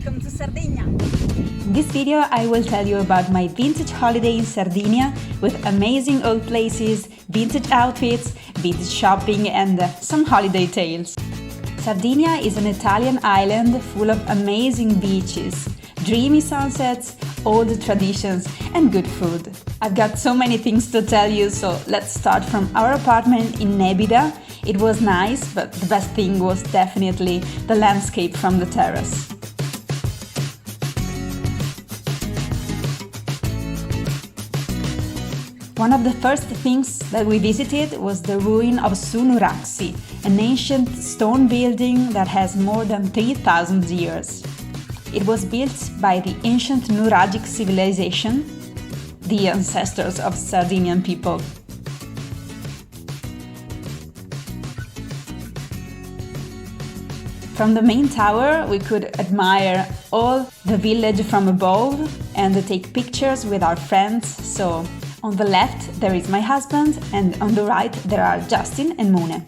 welcome to Sardegna! In this video I will tell you about my vintage holiday in Sardinia with amazing old places, vintage outfits, vintage shopping and some holiday tales. Sardinia is an Italian island full of amazing beaches, dreamy sunsets, old traditions and good food. I've got so many things to tell you, so let's start from our apartment in Nebida. It was nice, but the best thing was definitely the landscape from the terrace. One of the first things that we visited was the ruin of nuraxi, an ancient stone building that has more than 3,000 years. It was built by the ancient nuragic civilization, the ancestors of Sardinian people. From the main tower, we could admire all the village from above and take pictures with our friends. So, on the left there is my husband and on the right there are Justin and Mune.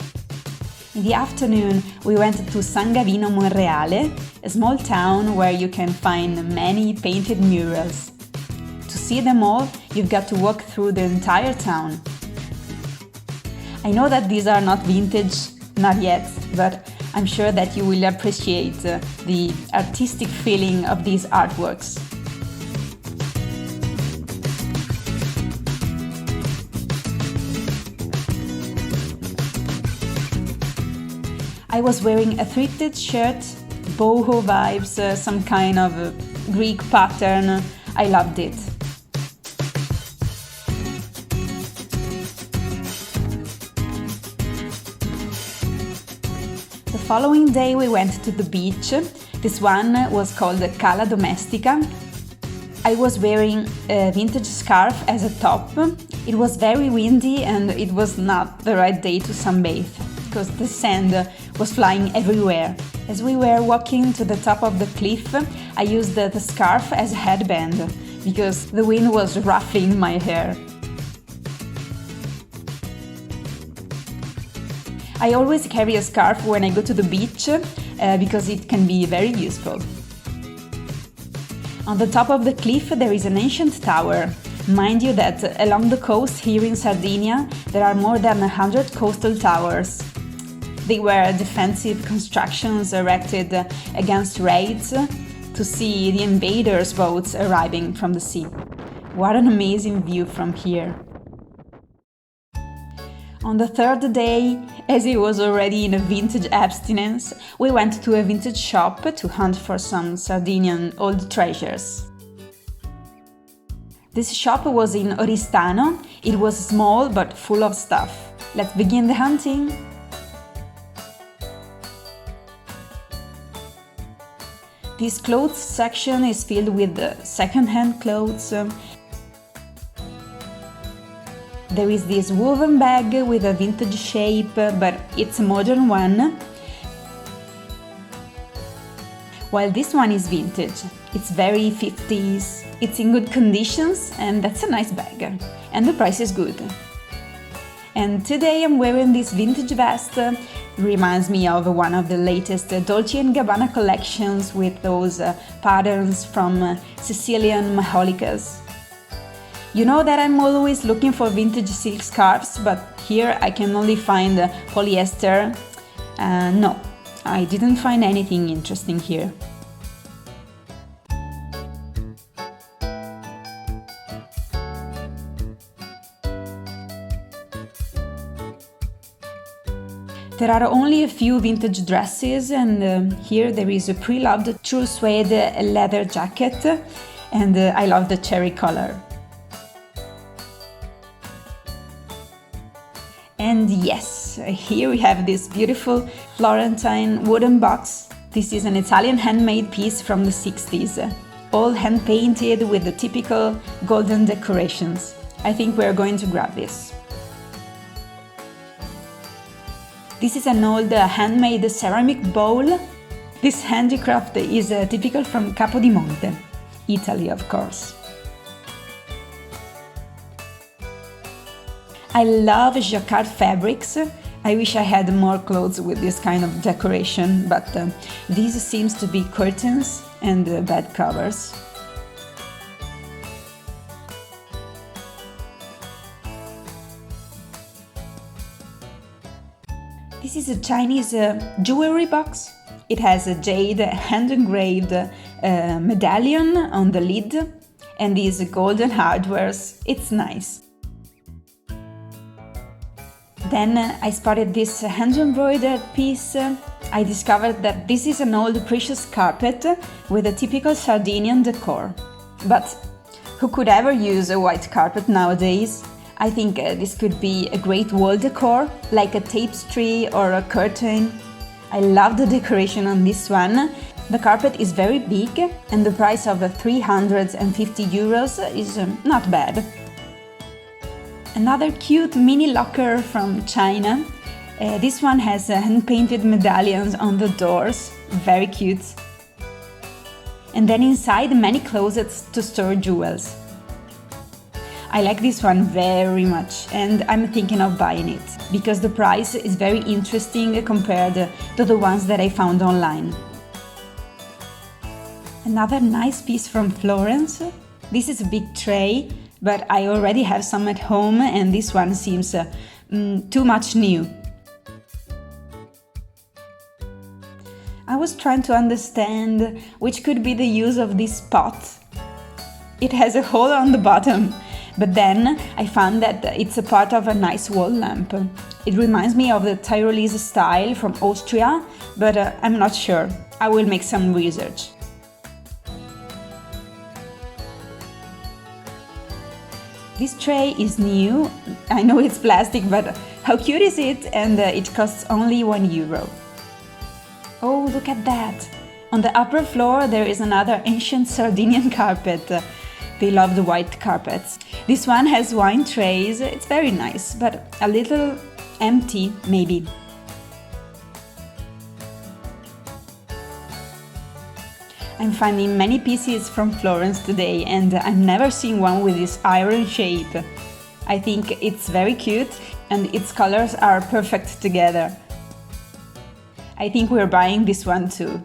In the afternoon we went to San Gavino, Monreale, a small town where you can find many painted murals. To see them all, you've got to walk through the entire town. I know that these are not vintage, not yet, but I'm sure that you will appreciate the artistic feeling of these artworks. I was wearing a thrifted shirt, boho vibes, some kind of Greek pattern. I loved it. The following day we went to the beach. This one was called Cala Domestica. I was wearing a vintage scarf as a top. It was very windy and it was not the right day to sunbathe because the sand was flying everywhere. As we were walking to the top of the cliff, I used the scarf as a headband because the wind was ruffling my hair. I always carry a scarf when I go to the beach because it can be very useful. On the top of the cliff there is an ancient tower. Mind you that along the coast here in Sardinia there are more than 100 coastal towers. They were defensive constructions erected against raids to see the invaders' boats arriving from the sea. What an amazing view from here! On the third day, as it was already in a vintage abstinence, we went to a vintage shop to hunt for some Sardinian old treasures. This shop was in Oristano. It was small but full of stuff. Let's begin the hunting! This clothes section is filled with second-hand clothes. There is this woven bag with a vintage shape, but it's a modern one. While this one is vintage, it's very 50s, it's in good conditions and that's a nice bag. And the price is good. And today I'm wearing this vintage vest. Reminds me of one of the latest Dolce & Gabbana collections with those patterns from Sicilian maholicas. You know that I'm always looking for vintage silk scarves, but here I can only find polyester. No, I didn't find anything interesting here. There are only a few vintage dresses and here there is a pre-loved true suede leather jacket and I love the cherry color. And yes, here we have this beautiful Florentine wooden box. This is an Italian handmade piece from the 60s, all hand-painted with the typical golden decorations. I think we're going to grab this. This is an old handmade ceramic bowl. This handicraft is typical from Capodimonte, Italy, of course. I love jacquard fabrics. I wish I had more clothes with this kind of decoration, but these seems to be curtains and bed covers. This is a Chinese jewelry box. It has a jade hand-engraved medallion on the lid and these golden hardwares. It's nice. Then I spotted this hand-embroidered piece. I discovered that this is an old precious carpet with a typical Sardinian decor. But who could ever use a white carpet nowadays? I think this could be a great wall decor, like a tapestry or a curtain. I love the decoration on this one. The carpet is very big and the price of 350 euros is not bad. Another cute mini locker from China. This one has hand-painted medallions on the doors, very cute. And then inside many closets to store jewels. I like this one very much and I'm thinking of buying it, because the price is very interesting compared to the ones that I found online. Another nice piece from Florence. This is a big tray, but I already have some at home and this one seems too much new. I was trying to understand which could be the use of this pot. It has a hole on the bottom, but then I found that it's a part of a nice wall lamp. It reminds me of the Tyrolese style from Austria, but I'm not sure. I will make some research. This tray is new. I know it's plastic, but how cute is it? And it costs only €1. Oh, look at that! On the upper floor there is another ancient Sardinian carpet. They love the white carpets. This one has wine trays. It's very nice, but a little empty, maybe. I'm finding many pieces from Florence today and I've never seen one with this iron shape. I think it's very cute and its colors are perfect together. I think we're buying this one too.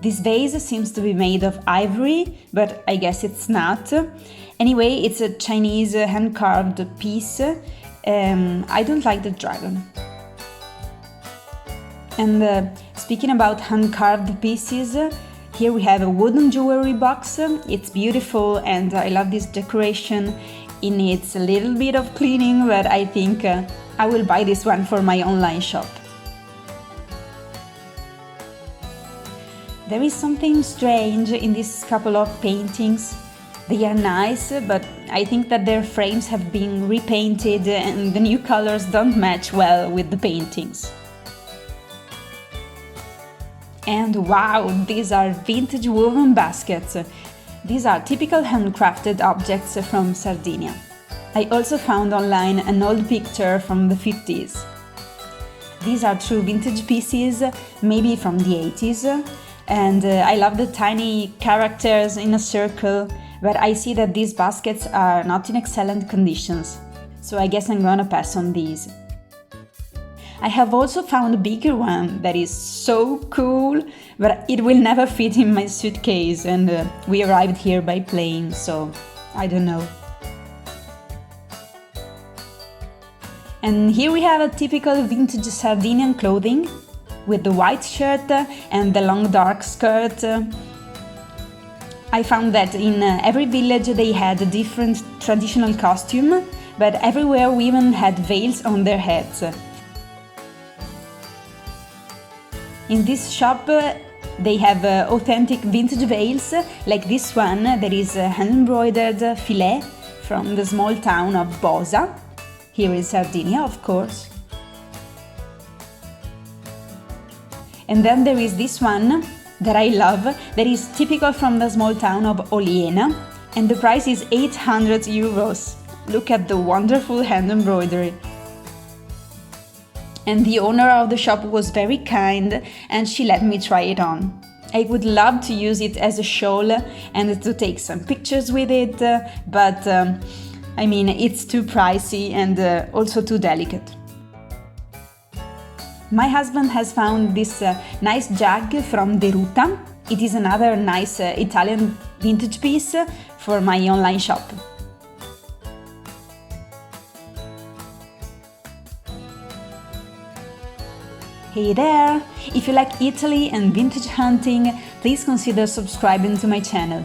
This vase seems to be made of ivory, but I guess it's not. Anyway, it's a Chinese hand-carved piece. I don't like the dragon. And speaking about hand-carved pieces, here we have a wooden jewelry box. It's beautiful and I love this decoration. It needs a little bit of cleaning, but I think I will buy this one for my online shop. There is something strange in this couple of paintings. They are nice, but I think that their frames have been repainted and the new colors don't match well with the paintings. And wow, these are vintage woven baskets. These are typical handcrafted objects from Sardinia. I also found online an old picture from the 50s. These are true vintage pieces, maybe from the 80s. And I love the tiny characters in a circle, but I see that these baskets are not in excellent conditions. So I guess I'm gonna pass on these. I have also found a bigger one that is so cool, but it will never fit in my suitcase and we arrived here by plane, so I don't know. And here we have a typical vintage Sardinian clothing with the white shirt and the long dark skirt. I found that in every village they had a different traditional costume, but everywhere women had veils on their heads. In this shop they have authentic vintage veils, like this one that is hand-embroidered filet from the small town of Bosa, here in Sardinia, of course. And then there is this one that I love, that is typical from the small town of Oliena, and the price is 800 euros. Look at the wonderful hand embroidery. And the owner of the shop was very kind and she let me try it on. I would love to use it as a shawl and to take some pictures with it, but I mean, it's too pricey and also too delicate. My husband has found this nice jug from Deruta. It is another nice Italian vintage piece for my online shop. Hey there! If you like Italy and vintage hunting, please consider subscribing to my channel.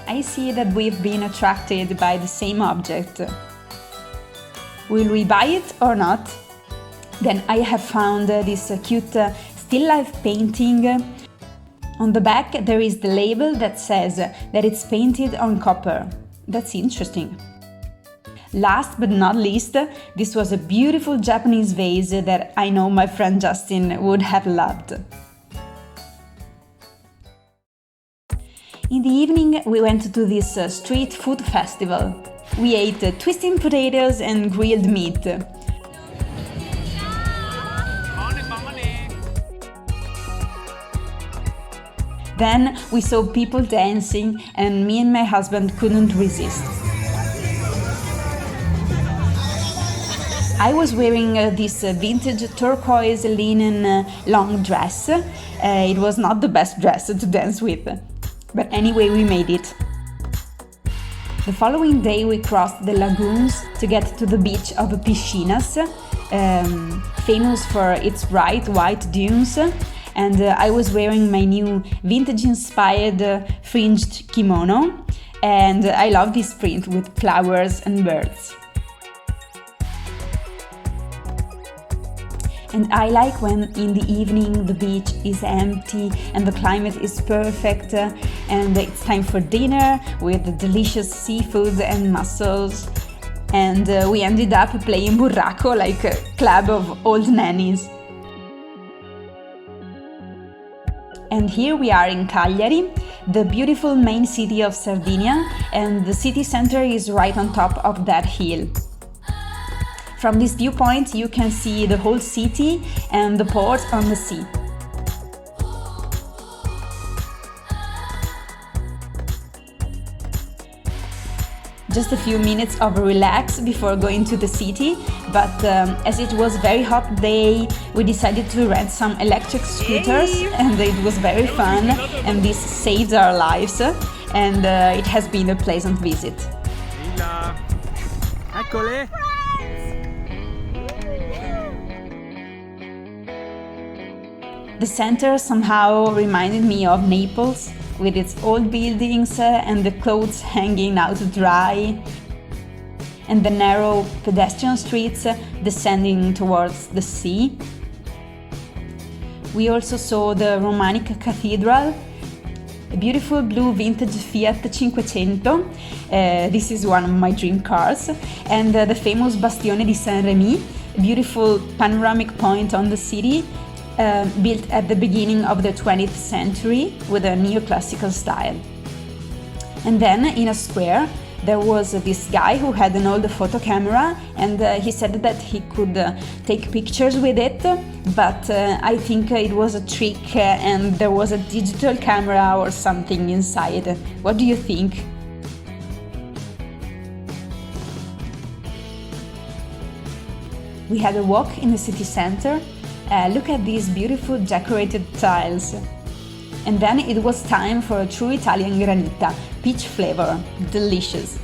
I see that we've been attracted by the same object. Will we buy it or not? Then I have found this cute still life painting. On the back there is the label that says that it's painted on copper. That's interesting. Last but not least, this was a beautiful Japanese vase that I know my friend Justin would have loved. In the evening, we went to this street food festival. We ate twisting potatoes and grilled meat. Then we saw people dancing and me and my husband couldn't resist. I was wearing this vintage turquoise linen long dress. It was not the best dress to dance with. But anyway, we made it. The following day we crossed the lagoons to get to the beach of Piscinas, famous for its bright white dunes, and I was wearing my new vintage-inspired fringed kimono, and I love this print with flowers and birds. And I like when in the evening the beach is empty and the climate is perfect and it's time for dinner with delicious seafood and mussels. And we ended up playing burraco like a club of old nannies. And here we are in Cagliari, the beautiful main city of Sardinia, and the city center is right on top of that hill. From this viewpoint, you can see the whole city and the port on the sea. Just a few minutes of relax before going to the city, but as it was a very hot day, we decided to rent some electric scooters and it was very fun and this saved our lives and it has been a pleasant visit. Eccole! The center somehow reminded me of Naples, with its old buildings and the clothes hanging out to dry, and the narrow pedestrian streets descending towards the sea. We also saw the Romanic Cathedral, a beautiful blue vintage Fiat 500. This is one of my dream cars, and the famous Bastione di Saint-Remy, a beautiful panoramic point on the city, built at the beginning of the 20th century with a neoclassical style. And then in a square there was this guy who had an old photo camera and he said that he could take pictures with it, but I think it was a trick and there was a digital camera or something inside. What do you think? We had a walk in the city center. Look at these beautiful decorated tiles. And then it was time for a true Italian granita, peach flavor, delicious.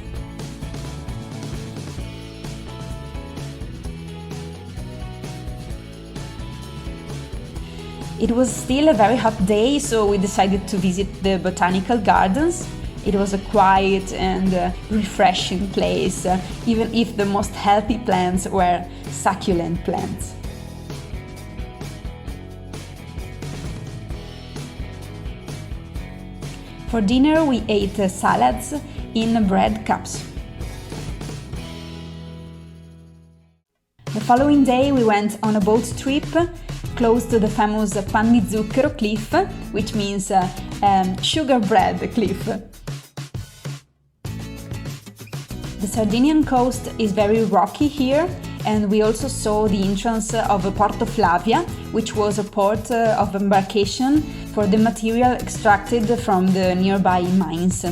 It was still a very hot day, so we decided to visit the Botanical Gardens. It was a quiet and refreshing place, even if the most healthy plants were succulent plants. For dinner we ate salads in bread cups. The following day we went on a boat trip close to the famous pan di zucchero cliff, which means sugar bread cliff. The Sardinian coast is very rocky here, and we also saw the entrance of Porto Flavia, which was a port of embarkation for the material extracted from the nearby mines.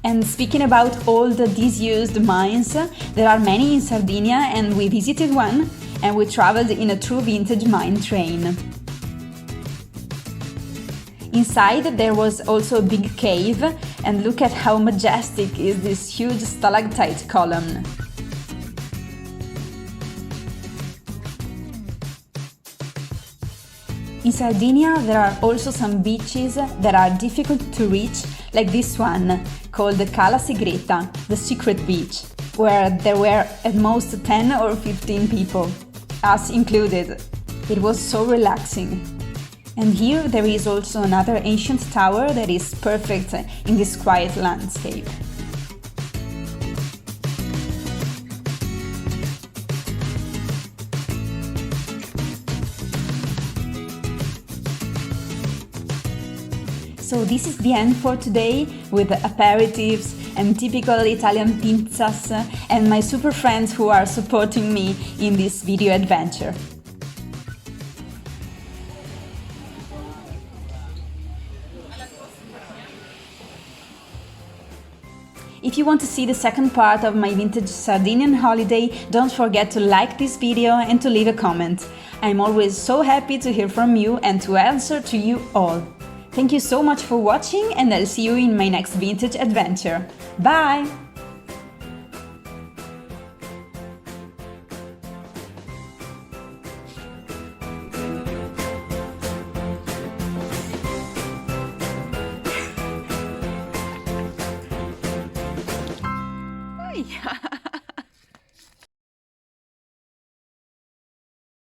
And speaking about old disused mines, there are many in Sardinia, and we visited one, and we traveled in a true vintage mine train. Inside there was also a big cave, and look at how majestic is this huge stalactite column. In Sardinia there are also some beaches that are difficult to reach, like this one, called Cala Segreta, the secret beach, where there were at most 10 or 15 people, us included. It was so relaxing. And here there is also another ancient tower that is perfect in this quiet landscape. So this is the end for today, with aperitifs and typical Italian pizzas and my super friends who are supporting me in this video adventure. If you want to see the second part of my vintage Sardinian holiday, don't forget to like this video and to leave a comment. I'm always so happy to hear from you and to answer to you all. Thank you so much for watching, and I'll see you in my next vintage adventure. Bye! Ja.